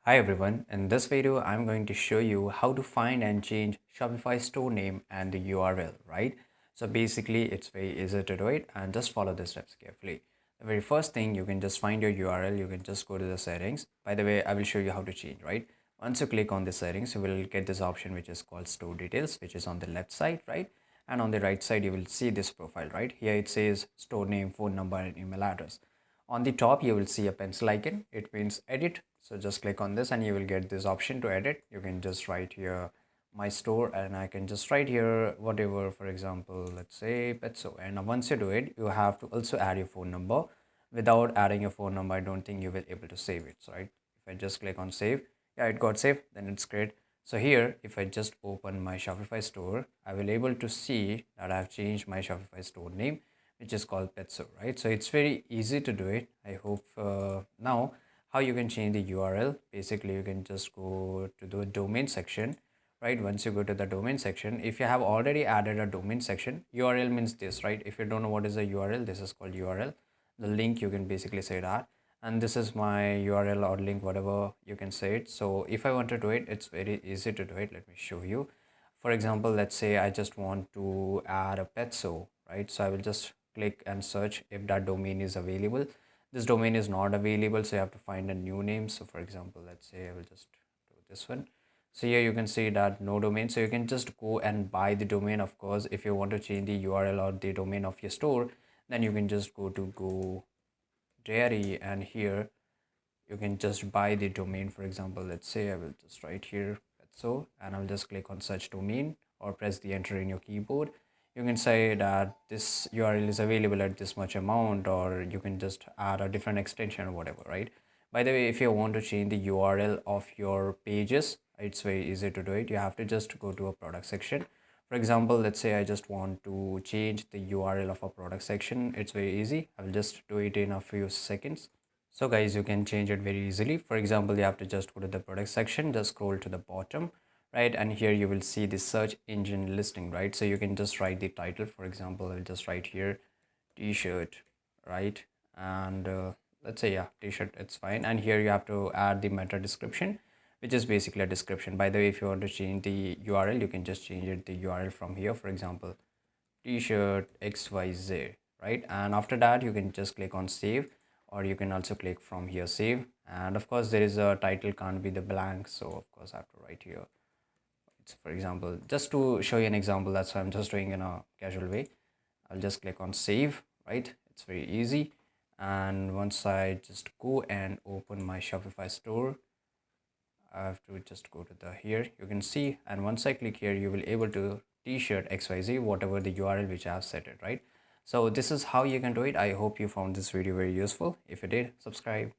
Hi everyone, in this video I'm going to show you how to find and change Shopify store name and the URL, right? So basically it's very easy to do it and just follow the steps carefully. The very first thing, you can just find your URL, you can just go to the settings. By the way, I will show you how to change, right? Once you click on the settings, you will get this option which is called store details, which is on the left side, right? And on the right side, you will see this profile, right? Here it says store name, phone number and email address. On the top, you will see a pencil icon. It means edit. So just click on this and you will get this option to edit. You can just write here my store and I can just write here whatever, for example, let's say Petso. And once you do it, you have to also add your phone number. Without adding your phone number, I don't think you will able to save it. So right, if I just click on save, yeah, it got saved, then it's great. So here, if I just open my Shopify store, I will able to see that I have changed my Shopify store name, which is called Petso, right? So it's very easy to do it. I hope now how you can change the URL. Basically, you can just go to the domain section, right? Once you go to the domain section, if you have already added a domain section, URL means this, right? If you don't know what is a URL, this is called URL. The link, you can basically say that. And this is my URL or link, whatever you can say it. So if I want to do it, it's very easy to do it. Let me show you. For example, let's say I just want to add a Petso, right? So I will just click and search if that domain is available. This domain is not available, so you have to find a new name. So for example, let's say I will just do this one. So here you can see that no domain, so you can just go and buy the domain. Of course, if you want to change the URL or the domain of your store, then you can just go to go dairy and here you can just buy the domain. For example, let's say I will just write here so and I'll just click on search domain or press the enter in your keyboard. You can say that this URL is available at this much amount, or you can just add a different extension or whatever, right? By the way, if you want to change the URL of your pages, it's very easy to do it. You have to just go to a product section. For example, let's say I just want to change the URL of a product section. It's very easy. I will just do it in a few seconds. So guys, you can change it very easily. For example, you have to just go to the product section, just scroll to the bottom, right? And here you will see the search engine listing, right? So you can just write the title. For example, I'll just write here t-shirt, right? And let's say, yeah, t-shirt, it's fine. And here you have to add the meta description, which is basically a description. By the way, if you want to change the URL, you can just change it the URL from here. For example, t-shirt XYZ, right? And after that, you can just click on save, or you can also click from here save. And of course, there is a title can't be the blank, so of course I have to write here. It's, for example, just to show you an example, that's why I'm just doing in a casual way. I'll just click on save, right? It's very easy. And once I just go and open my Shopify store, I have to just go to the here, you can see, and once I click here, you will able to t-shirt XYZ, whatever the URL which I have set it, right? So this is how you can do it. I hope you found this video very useful. If you did, subscribe.